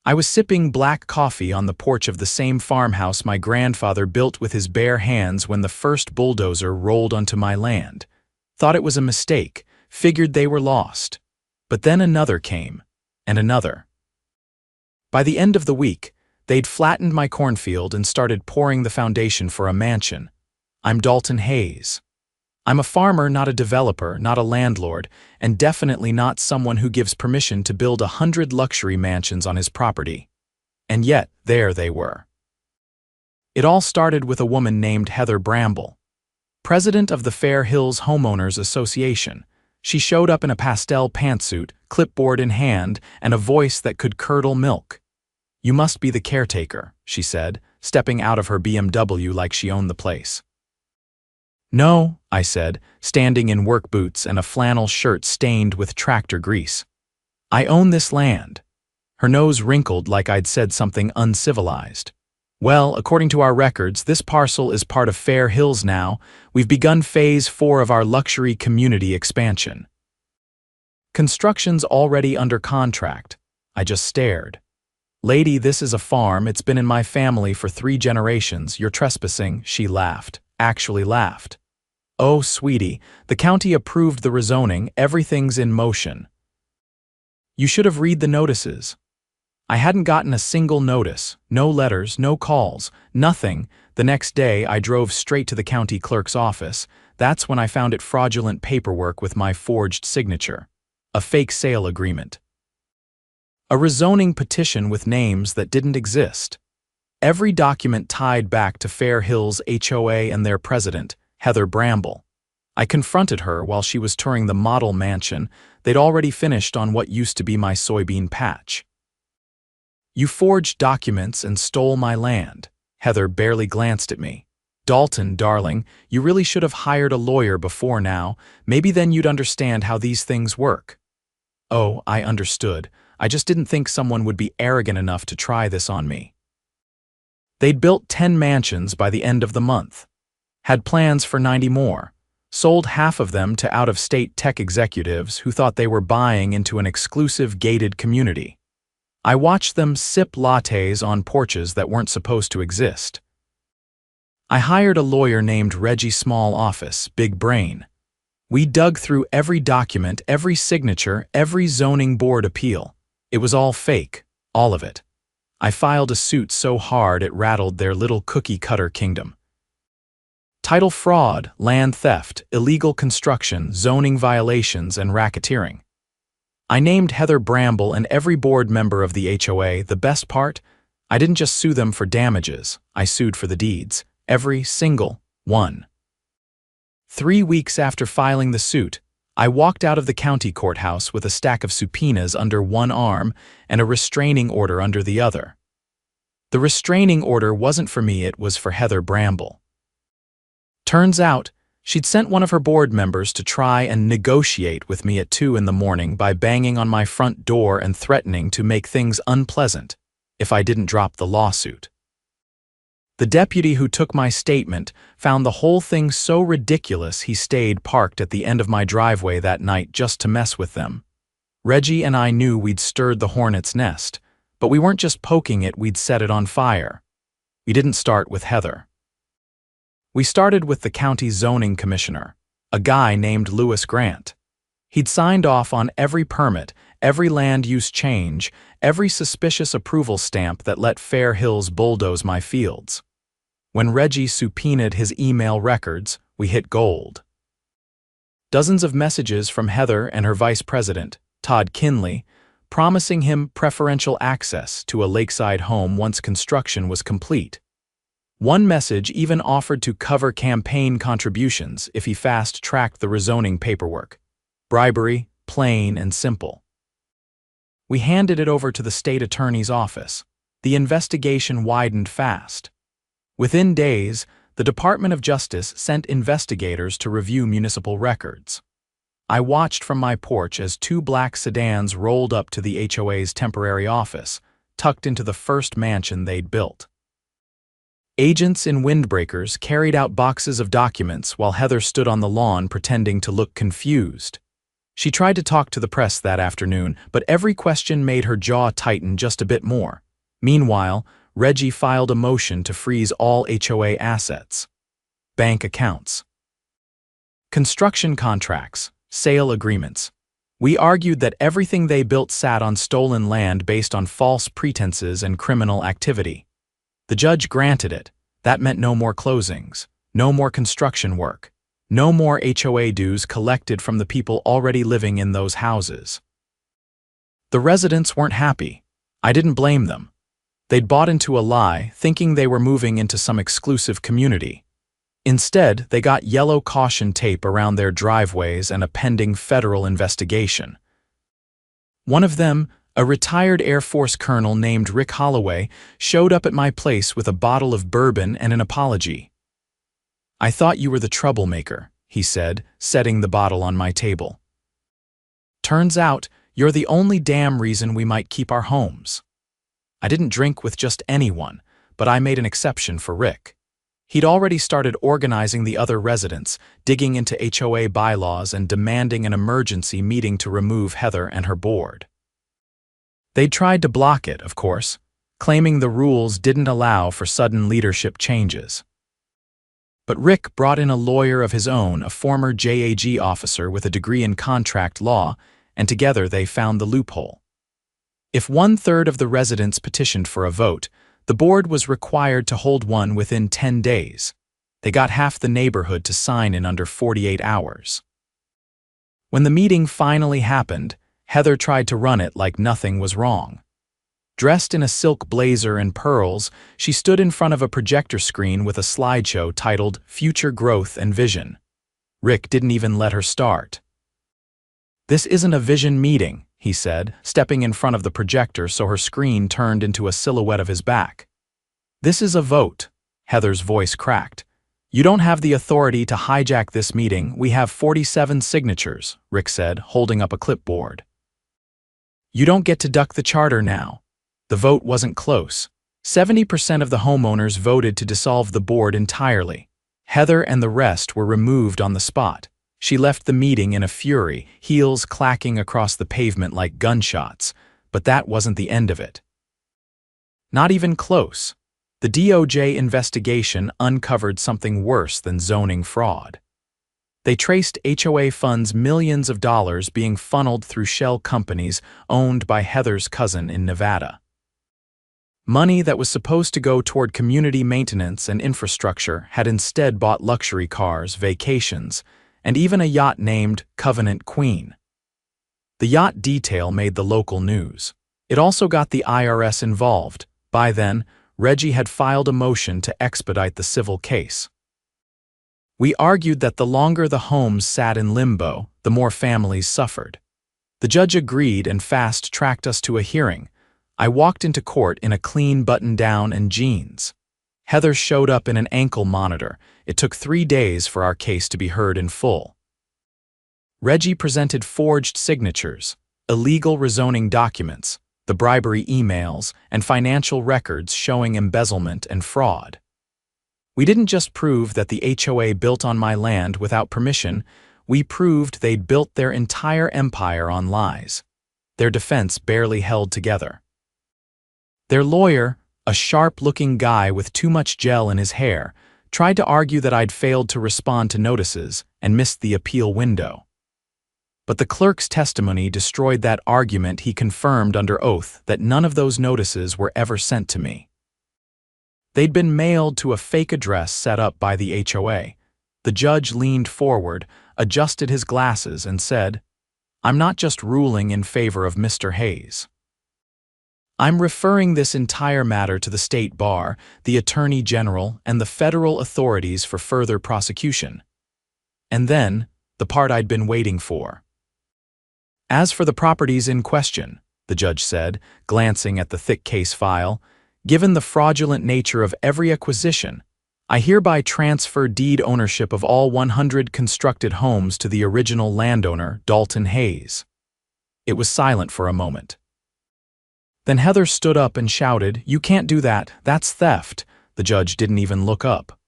I was sipping black coffee on the porch of the same farmhouse my grandfather built with his bare hands when the first bulldozer rolled onto my land. Thought it was a mistake, figured they were lost. But then another came, and another. By the end of the week, they'd flattened my cornfield and started pouring the foundation for a mansion. I'm Dalton Hayes. I'm a farmer, not a developer, not a landlord, and definitely not someone who gives permission to build 100 luxury mansions on his property. And yet, there they were. It all started with a woman named Heather Bramble, president of the Fair Hills Homeowners Association. She showed up in a pastel pantsuit, clipboard in hand, and a voice that could curdle milk. "You must be the caretaker," she said, stepping out of her BMW like she owned the place. "No," I said, standing in work boots and a flannel shirt stained with tractor grease. "I own this land." Her nose wrinkled like I'd said something uncivilized. "Well, according to our records, this parcel is part of Fair Hills now. We've begun Phase 4 of our luxury community expansion. Construction's already under contract." I just stared. "Lady, this is a farm. It's been in my family for 3 generations. You're trespassing," she laughed. Actually laughed. "Oh, sweetie, the county approved the rezoning. Everything's in motion." "You should have read the notices." I hadn't gotten a single notice, no letters, no calls, nothing. The next day, I drove straight to the county clerk's office. That's when I found it fraudulent paperwork with my forged signature. A fake sale agreement. A rezoning petition with names that didn't exist. Every document tied back to Fair Hills HOA and their president, Heather Bramble. I confronted her while she was touring the model mansion they'd already finished on what used to be my soybean patch. "You forged documents and stole my land." Heather barely glanced at me. "Dalton, darling, you really should have hired a lawyer before now. Maybe then you'd understand how these things work." Oh, I understood. I just didn't think someone would be arrogant enough to try this on me. They'd built 10 mansions by the end of the month. Had plans for 90 more. Sold half of them to out-of-state tech executives who thought they were buying into an exclusive gated community. I watched them sip lattes on porches that weren't supposed to exist. I hired a lawyer named Reggie Small Office, Big Brain. We dug through every document, every signature, every zoning board appeal. It was all fake, all of it. I filed a suit so hard it rattled their little cookie-cutter kingdom. Title fraud, land theft, illegal construction, zoning violations, and racketeering. I named Heather Bramble and every board member of the HOA. The best part? I didn't just sue them for damages. I sued for the deeds. Every single one. 3 weeks after filing the suit, I walked out of the county courthouse with a stack of subpoenas under one arm and a restraining order under the other. The restraining order wasn't for me, it was for Heather Bramble. Turns out, she'd sent one of her board members to try and negotiate with me at 2 in the morning by banging on my front door and threatening to make things unpleasant if I didn't drop the lawsuit. The deputy who took my statement found the whole thing so ridiculous he stayed parked at the end of my driveway that night just to mess with them. Reggie and I knew we'd stirred the hornet's nest, but we weren't just poking it, we'd set it on fire. We didn't start with Heather. We started with the county zoning commissioner, a guy named Lewis Grant. He'd signed off on every permit, every land use change, every suspicious approval stamp that let Fair Hills bulldoze my fields. When Reggie subpoenaed his email records, we hit gold. Dozens of messages from Heather and her vice president, Todd Kinley, promising him preferential access to a lakeside home once construction was complete. One message even offered to cover campaign contributions if he fast-tracked the rezoning paperwork. Bribery, plain and simple. We handed it over to the state attorney's office. The investigation widened fast. Within days, the Department of Justice sent investigators to review municipal records. I watched from my porch as 2 black sedans rolled up to the HOA's temporary office, tucked into the first mansion they'd built. Agents in windbreakers carried out boxes of documents while Heather stood on the lawn pretending to look confused. She tried to talk to the press that afternoon, but every question made her jaw tighten just a bit more. Meanwhile, Reggie filed a motion to freeze all HOA assets, bank accounts, construction contracts, sale agreements. We argued that everything they built sat on stolen land based on false pretenses and criminal activity. The judge granted it. That meant no more closings, no more construction work, no more HOA dues collected from the people already living in those houses. The residents weren't happy. I didn't blame them. They'd bought into a lie, thinking they were moving into some exclusive community. Instead, they got yellow caution tape around their driveways and a pending federal investigation. One of them, a retired Air Force colonel named Rick Holloway, showed up at my place with a bottle of bourbon and an apology. "I thought you were the troublemaker," he said, setting the bottle on my table. "Turns out, you're the only damn reason we might keep our homes." I didn't drink with just anyone, but I made an exception for Rick. He'd already started organizing the other residents, digging into HOA bylaws and demanding an emergency meeting to remove Heather and her board. They'd tried to block it, of course, claiming the rules didn't allow for sudden leadership changes. But Rick brought in a lawyer of his own, a former JAG officer with a degree in contract law, and together they found the loophole. If 1/3 of the residents petitioned for a vote, the board was required to hold one within 10 days. They got half the neighborhood to sign in under 48 hours. When the meeting finally happened, Heather tried to run it like nothing was wrong. Dressed in a silk blazer and pearls, she stood in front of a projector screen with a slideshow titled Future Growth and Vision. Rick didn't even let her start. "This isn't a vision meeting," he said, stepping in front of the projector so her screen turned into a silhouette of his back. "This is a vote." Heather's voice cracked. "You don't have the authority to hijack this meeting. We have 47 signatures," Rick said, holding up a clipboard. "You don't get to duck the charter now." The vote wasn't close. 70% of the homeowners voted to dissolve the board entirely. Heather and the rest were removed on the spot. She left the meeting in a fury, heels clacking across the pavement like gunshots, but that wasn't the end of it. Not even close. The DOJ investigation uncovered something worse than zoning fraud. They traced HOA funds, millions of dollars being funneled through shell companies owned by Heather's cousin in Nevada. Money that was supposed to go toward community maintenance and infrastructure had instead bought luxury cars, vacations, and even a yacht named Covenant Queen. The yacht detail made the local news. It also got the IRS involved. By then, Reggie had filed a motion to expedite the civil case. We argued that the longer the homes sat in limbo, the more families suffered. The judge agreed and fast-tracked us to a hearing. I walked into court in a clean button-down and jeans. Heather showed up in an ankle monitor. It took 3 days for our case to be heard in full. Reggie presented forged signatures, illegal rezoning documents, the bribery emails, and financial records showing embezzlement and fraud. We didn't just prove that the HOA built on my land without permission, we proved they'd built their entire empire on lies. Their defense barely held together. Their lawyer, a sharp-looking guy with too much gel in his hair, tried to argue that I'd failed to respond to notices and missed the appeal window. But the clerk's testimony destroyed that argument. He confirmed under oath that none of those notices were ever sent to me. They'd been mailed to a fake address set up by the HOA. The judge leaned forward, adjusted his glasses, and said, "I'm not just ruling in favor of Mr. Hayes. I'm referring this entire matter to the State Bar, the Attorney General, and the federal authorities for further prosecution." And then, the part I'd been waiting for. "As for the properties in question," the judge said, glancing at the thick case file, "given the fraudulent nature of every acquisition, I hereby transfer deed ownership of all 100 constructed homes to the original landowner, Dalton Hayes." It was silent for a moment. Then Heather stood up and shouted, "You can't do that. That's theft." The judge didn't even look up.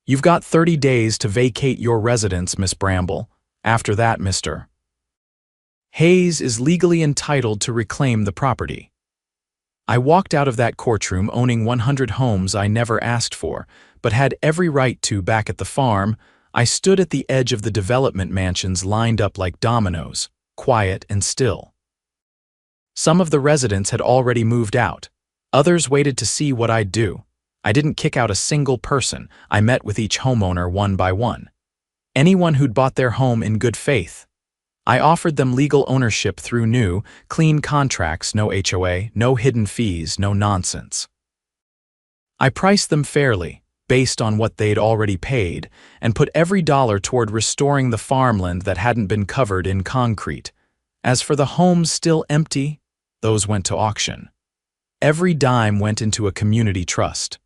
"You've got 30 days to vacate your residence, Miss Bramble. After that, Mr. Hayes is legally entitled to reclaim the property. I walked out of that courtroom owning 100 homes I never asked for, but had every right to back at the farm. I stood at the edge of the development mansions lined up like dominoes, quiet and still. Some of the residents had already moved out. Others waited to see what I'd do. I didn't kick out a single person. I met with each homeowner one by one. Anyone who'd bought their home in good faith. I offered them legal ownership through new, clean contracts, no HOA, no hidden fees, no nonsense. I priced them fairly, based on what they'd already paid, and put every dollar toward restoring the farmland that hadn't been covered in concrete. As for the homes still empty, those went to auction. Every dime went into a community trust.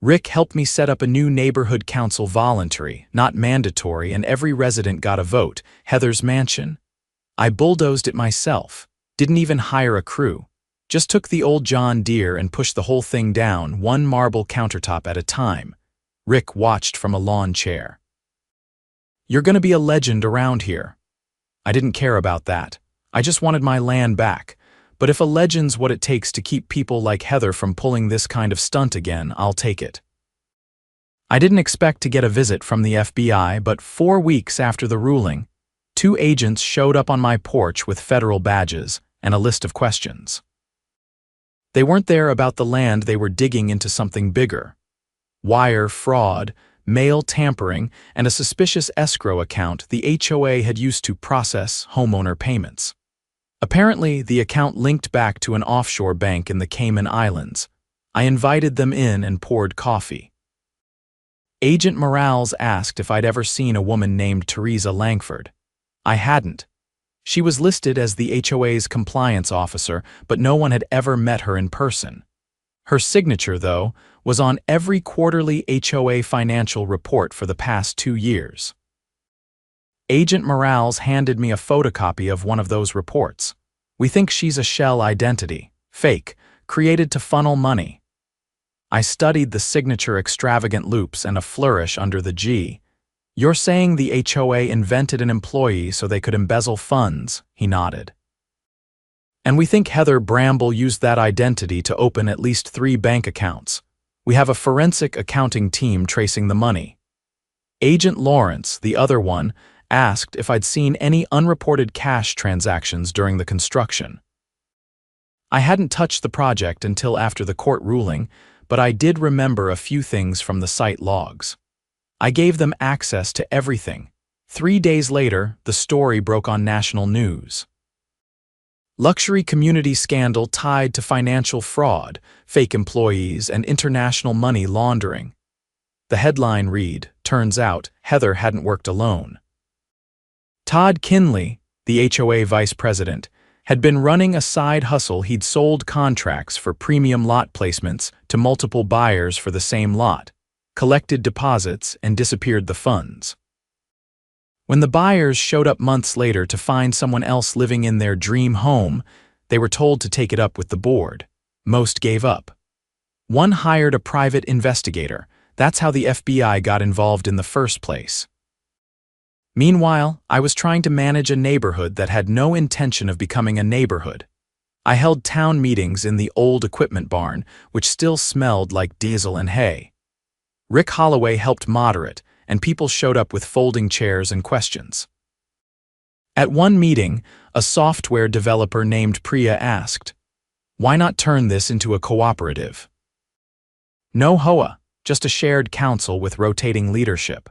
Rick helped me set up a new neighborhood council, voluntary, not mandatory, and every resident got a vote. Heather's mansion. I bulldozed it myself, didn't even hire a crew. Just took the old John Deere and pushed the whole thing down, one marble countertop at a time. Rick watched from a lawn chair. "You're gonna be a legend around here." I didn't care about that. I just wanted my land back. But if a legend's what it takes to keep people like Heather from pulling this kind of stunt again, I'll take it. I didn't expect to get a visit from the FBI, but 4 weeks after the ruling, 2 agents showed up on my porch with federal badges and a list of questions. They weren't there about the land, they were digging into something bigger. Wire fraud, mail tampering, and a suspicious escrow account the HOA had used to process homeowner payments. Apparently, the account linked back to an offshore bank in the Cayman Islands. I invited them in and poured coffee. Agent Morales asked if I'd ever seen a woman named Teresa Langford. I hadn't. She was listed as the HOA's compliance officer, but no one had ever met her in person. Her signature, though, was on every quarterly HOA financial report for the past 2 years. Agent Morales handed me a photocopy of one of those reports. "We think she's a shell identity, fake, created to funnel money." I studied the signature extravagant loops and a flourish under the G. "You're saying the HOA invented an employee so they could embezzle funds," he nodded. "And we think Heather Bramble used that identity to open at least 3 bank accounts. We have a forensic accounting team tracing the money." Agent Lawrence, the other one, asked if I'd seen any unreported cash transactions during the construction. I hadn't touched the project until after the court ruling, but I did remember a few things from the site logs. I gave them access to everything. 3 days later, the story broke on national news. Luxury community scandal tied to financial fraud, fake employees, and international money laundering. The headline read, "Turns out, Heather hadn't worked alone." Todd Kinley, the HOA vice president, had been running a side hustle. He'd sold contracts for premium lot placements to multiple buyers for the same lot, collected deposits, and disappeared the funds. When the buyers showed up months later to find someone else living in their dream home, they were told to take it up with the board. Most gave up. One hired a private investigator. That's how the FBI got involved in the first place. Meanwhile, I was trying to manage a neighborhood that had no intention of becoming a neighborhood. I held town meetings in the old equipment barn, which still smelled like diesel and hay. Rick Holloway helped moderate, and people showed up with folding chairs and questions. At one meeting, a software developer named Priya asked, "Why not turn this into a cooperative?" No HOA, just a shared council with rotating leadership.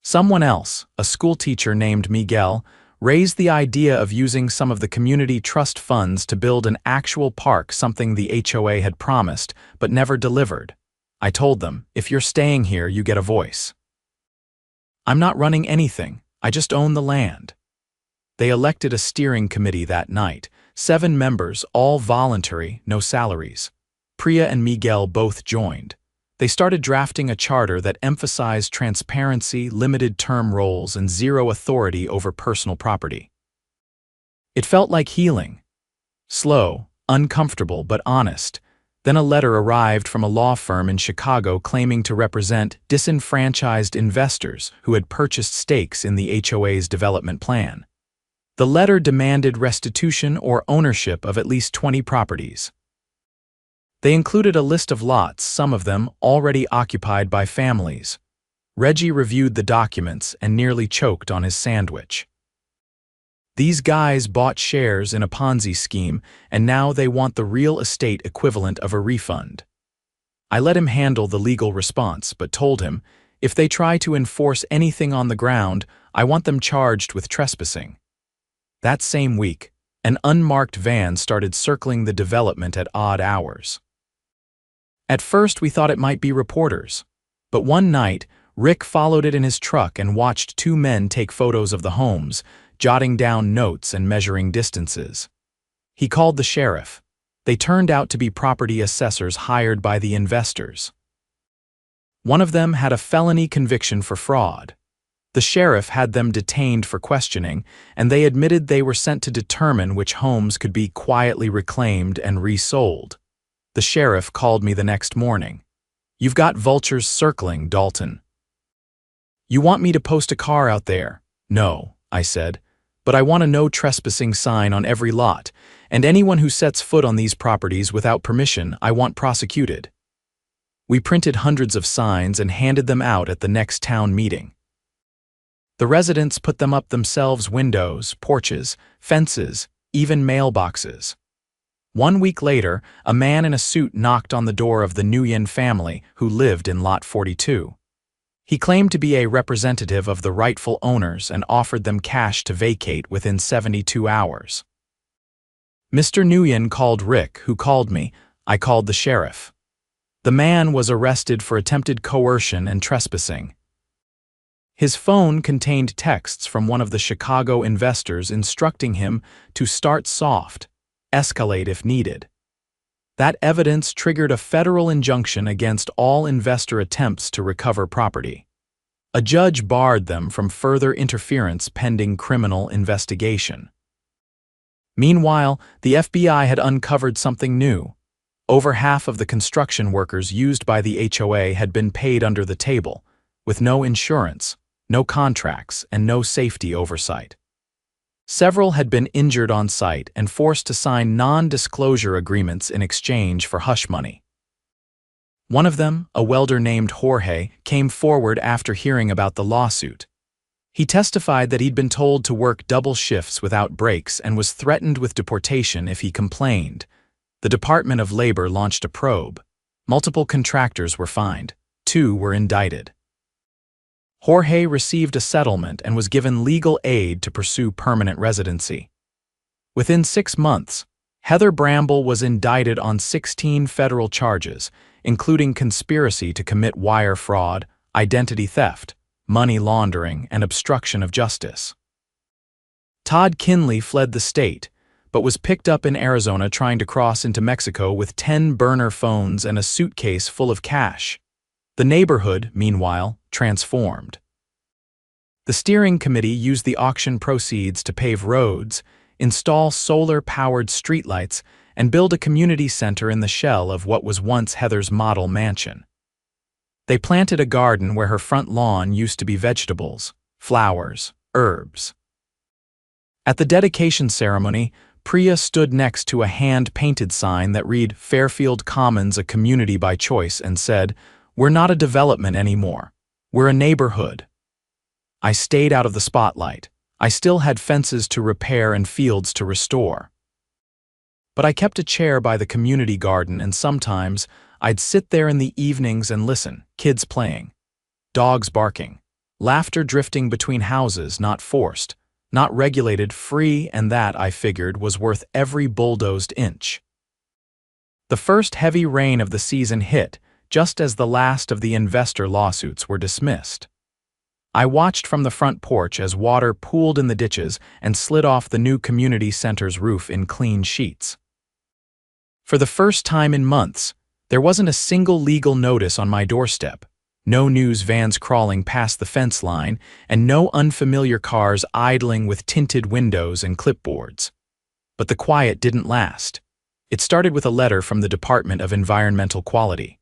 Someone else, a schoolteacher named Miguel, raised the idea of using some of the community trust funds to build an actual park, something the HOA had promised but never delivered. I told them, "If you're staying here, you get a voice. I'm not running anything, I just own the land." They elected a steering committee that night, 7 members, all voluntary, no salaries. Priya and Miguel both joined. They started drafting a charter that emphasized transparency, limited term roles, and zero authority over personal property. It felt like healing. Slow, uncomfortable, but honest. Then a letter arrived from a law firm in Chicago claiming to represent disenfranchised investors who had purchased stakes in the HOA's development plan. The letter demanded restitution or ownership of at least 20 properties. They included a list of lots, some of them already occupied by families. Reggie reviewed the documents and nearly choked on his sandwich. These guys bought shares in a Ponzi scheme, and now they want the real estate equivalent of a refund. I let him handle the legal response, but told him, if they try to enforce anything on the ground, I want them charged with trespassing. That same week, an unmarked van started circling the development at odd hours. At first, we thought it might be reporters, but one night, Rick followed it in his truck and watched two men take photos of the homes, jotting down notes and measuring distances. He called the sheriff. They turned out to be property assessors hired by the investors. One of them had a felony conviction for fraud. The sheriff had them detained for questioning, and they admitted they were sent to determine which homes could be quietly reclaimed and resold. The sheriff called me the next morning. "You've got vultures circling, Dalton. You want me to post a car out there?" "No," I said, "but I want a no trespassing sign on every lot, and anyone who sets foot on these properties without permission, I want prosecuted." We printed hundreds of signs and handed them out at the next town meeting. The residents put them up themselves: windows, porches, fences, even mailboxes. 1 week later, a man in a suit knocked on the door of the Nguyen family who lived in Lot 42. He claimed to be a representative of the rightful owners and offered them cash to vacate within 72 hours. Mr. Nguyen called Rick, who called me. I called the sheriff. The man was arrested for attempted coercion and trespassing. His phone contained texts from one of the Chicago investors instructing him to start soft, escalate if needed. That evidence triggered a federal injunction against all investor attempts to recover property. A judge barred them from further interference pending criminal investigation. Meanwhile, the FBI had uncovered something new. Over half of the construction workers used by the HOA had been paid under the table, with no insurance, no contracts, and no safety oversight. Several had been injured on site and forced to sign non-disclosure agreements in exchange for hush money. One of them, a welder named Jorge, came forward after hearing about the lawsuit. He testified that he'd been told to work double shifts without breaks and was threatened with deportation if he complained. The Department of Labor launched a probe. Multiple contractors were fined. 2 were indicted. Jorge received a settlement and was given legal aid to pursue permanent residency. Within 6 months, Heather Bramble was indicted on 16 federal charges, including conspiracy to commit wire fraud, identity theft, money laundering, and obstruction of justice. Todd Kinley fled the state, but was picked up in Arizona trying to cross into Mexico with 10 burner phones and a suitcase full of cash. The neighborhood, meanwhile, transformed. The steering committee used the auction proceeds to pave roads, install solar-powered streetlights, and build a community center in the shell of what was once Heather's model mansion. They planted a garden where her front lawn used to be vegetables, flowers, herbs. At the dedication ceremony, Priya stood next to a hand-painted sign that read "Fairfield Commons, a community by choice," and said, "We're not a development anymore. We're a neighborhood." I stayed out of the spotlight. I still had fences to repair and fields to restore. But I kept a chair by the community garden, and sometimes I'd sit there in the evenings and listen. Kids playing, dogs barking, laughter drifting between houses, not forced, not regulated, free, and that, I figured, was worth every bulldozed inch. The first heavy rain of the season hit, just as the last of the investor lawsuits were dismissed. I watched from the front porch as water pooled in the ditches and slid off the new community center's roof in clean sheets. For the first time in months, there wasn't a single legal notice on my doorstep, no news vans crawling past the fence line, and no unfamiliar cars idling with tinted windows and clipboards. But the quiet didn't last. It started with a letter from the Department of Environmental Quality.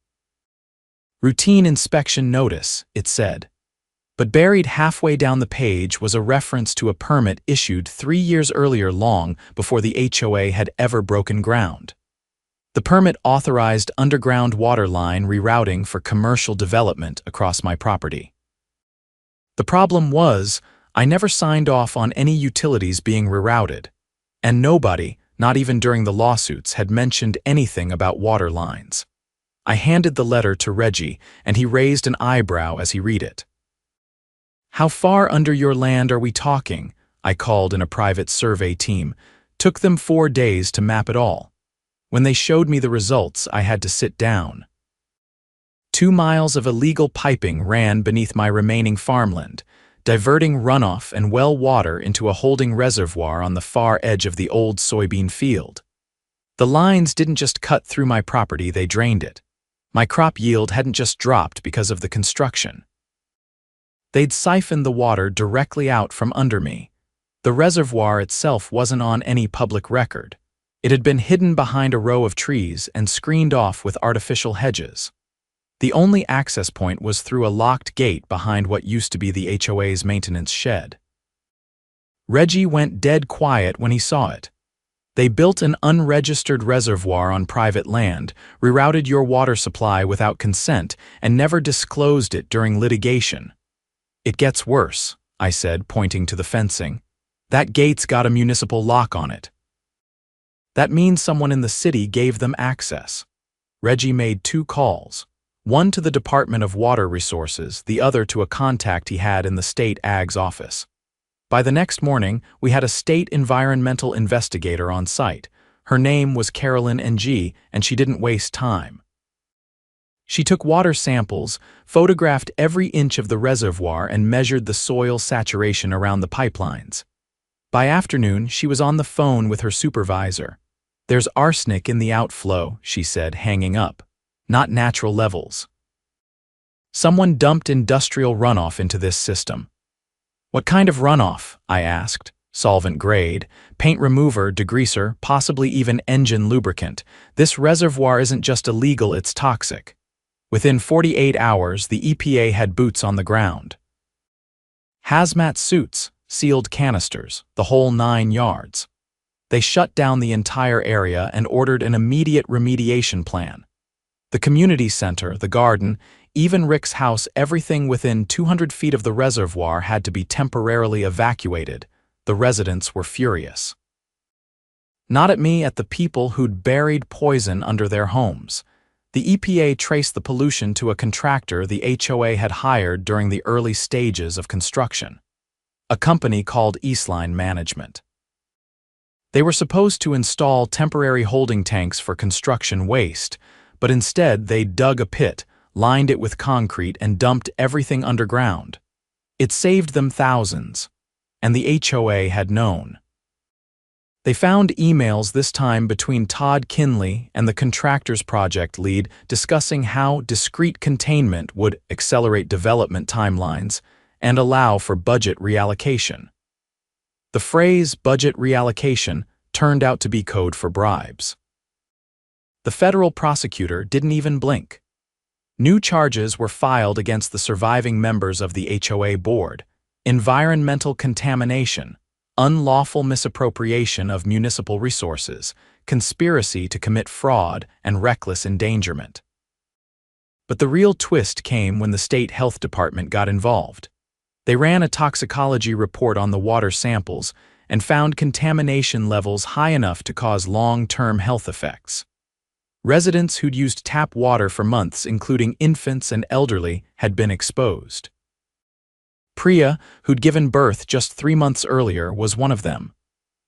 "Routine inspection notice," it said. But buried halfway down the page was a reference to a permit issued 3 years earlier, long before the HOA had ever broken ground. The permit authorized underground water line rerouting for commercial development across my property. The problem was, I never signed off on any utilities being rerouted, and nobody, not even during the lawsuits, had mentioned anything about water lines. I handed the letter to Reggie, and he raised an eyebrow as he read it. "How far under your land are we talking?" I called in a private survey team. Took them 4 days to map it all. When they showed me the results, I had to sit down. 2 miles of illegal piping ran beneath my remaining farmland, diverting runoff and well water into a holding reservoir on the far edge of the old soybean field. The lines didn't just cut through my property, they drained it. My crop yield hadn't just dropped because of the construction. They'd siphoned the water directly out from under me. The reservoir itself wasn't on any public record. It had been hidden behind a row of trees and screened off with artificial hedges. The only access point was through a locked gate behind what used to be the HOA's maintenance shed. Reggie went dead quiet when he saw it. "They built an unregistered reservoir on private land, rerouted your water supply without consent, and never disclosed it during litigation." "It gets worse," I said, pointing to the fencing. "That gate's got a municipal lock on it." "That means someone in the city gave them access." Reggie made 2 calls, one to the Department of Water Resources, the other to a contact he had in the state ag's office. By the next morning, we had a state environmental investigator on site. Her name was Carolyn NG, and she didn't waste time. She took water samples, photographed every inch of the reservoir, and measured the soil saturation around the pipelines. By afternoon, she was on the phone with her supervisor. "There's arsenic in the outflow," she said, hanging up. "Not natural levels. Someone dumped industrial runoff into this system." "What kind of runoff?" I asked. "Solvent grade, paint remover, degreaser, possibly even engine lubricant. This reservoir isn't just illegal, it's toxic." Within 48 hours, the EPA had boots on the ground. Hazmat suits, sealed canisters, the whole 9 yards. They shut down the entire area and ordered an immediate remediation plan. The community center, the garden, even Rick's house, everything within 200 feet of the reservoir had to be temporarily evacuated. The residents were furious. Not at me, at the people who'd buried poison under their homes. The EPA traced the pollution to a contractor the HOA had hired during the early stages of construction, a company called Eastline Management. They were supposed to install temporary holding tanks for construction waste, but instead they dug a pit, lined it with concrete, and dumped everything underground. It saved them thousands, and the HOA had known. They found emails this time between Todd Kinley and the contractor's project lead discussing how discrete containment would accelerate development timelines and allow for budget reallocation. The phrase budget reallocation turned out to be code for bribes. The federal prosecutor didn't even blink. New charges were filed against the surviving members of the HOA board: environmental contamination, unlawful misappropriation of municipal resources, conspiracy to commit fraud, and reckless endangerment. But the real twist came when the state health department got involved. They ran a toxicology report on the water samples and found contamination levels high enough to cause long-term health effects. Residents who'd used tap water for months, including infants and elderly, had been exposed. Priya, who'd given birth just 3 months earlier, was one of them.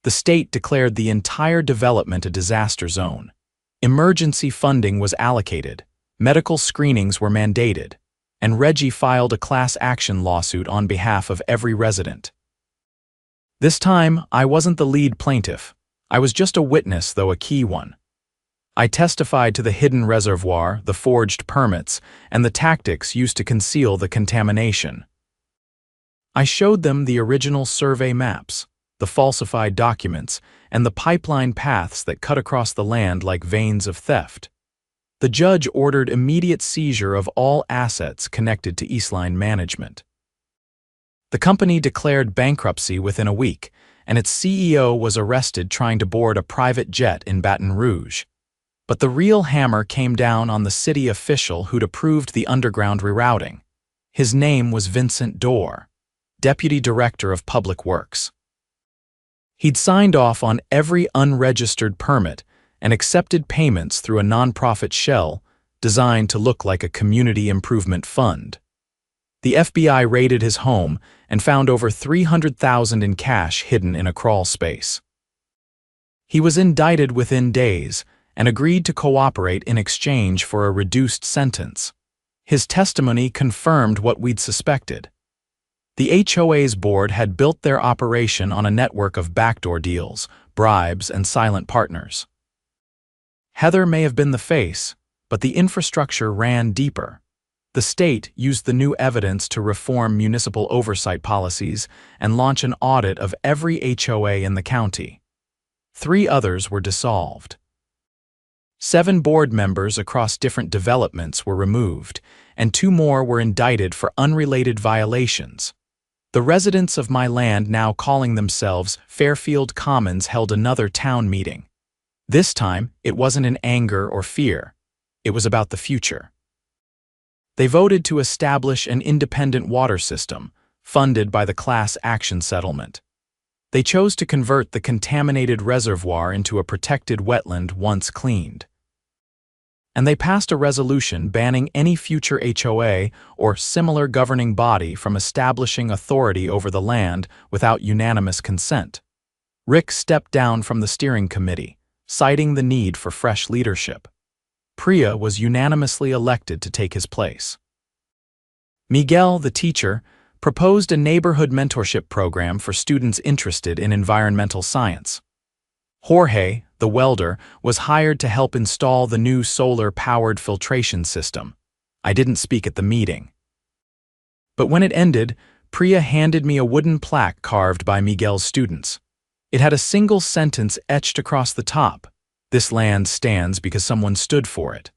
The state declared the entire development a disaster zone. Emergency funding was allocated, medical screenings were mandated, and Reggie filed a class action lawsuit on behalf of every resident. This time, I wasn't the lead plaintiff. I was just a witness, though a key one. I testified to the hidden reservoir, the forged permits, and the tactics used to conceal the contamination. I showed them the original survey maps, the falsified documents, and the pipeline paths that cut across the land like veins of theft. The judge ordered immediate seizure of all assets connected to Eastline Management. The company declared bankruptcy within a week, and its CEO was arrested trying to board a private jet in Baton Rouge. But the real hammer came down on the city official who'd approved the underground rerouting. His name was Vincent Dorr, Deputy Director of Public Works. He'd signed off on every unregistered permit and accepted payments through a nonprofit shell designed to look like a community improvement fund. The FBI raided his home and found over $300,000 in cash hidden in a crawl space. He was indicted within days and agreed to cooperate in exchange for a reduced sentence. His testimony confirmed what we'd suspected. The HOA's board had built their operation on a network of backdoor deals, bribes, and silent partners. Heather may have been the face, but the infrastructure ran deeper. The state used the new evidence to reform municipal oversight policies and launch an audit of every HOA in the county. 3 others were dissolved. 7 board members across different developments were removed, and 2 more were indicted for unrelated violations. The residents of my land, now calling themselves Fairfield Commons, held another town meeting. This time, it wasn't in anger or fear. It was about the future. They voted to establish an independent water system, funded by the class action settlement. They chose to convert the contaminated reservoir into a protected wetland once cleaned. And they passed a resolution banning any future HOA or similar governing body from establishing authority over the land without unanimous consent. Rick stepped down from the steering committee, citing the need for fresh leadership. Priya was unanimously elected to take his place. Miguel, the teacher, proposed a neighborhood mentorship program for students interested in environmental science. Jorge, the welder, was hired to help install the new solar-powered filtration system. I didn't speak at the meeting. But when it ended, Priya handed me a wooden plaque carved by Miguel's students. It had a single sentence etched across the top: "This land stands because someone stood for it."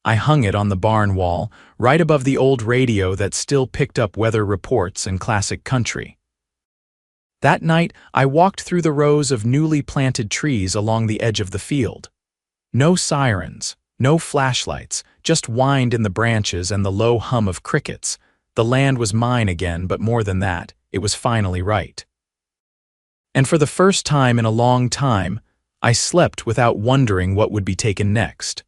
I hung it on the barn wall, right above the old radio that still picked up weather reports and classic country. That night, I walked through the rows of newly planted trees along the edge of the field. No sirens, no flashlights, just wind in the branches and the low hum of crickets. The land was mine again, but more than that, it was finally right. And for the first time in a long time, I slept without wondering what would be taken next.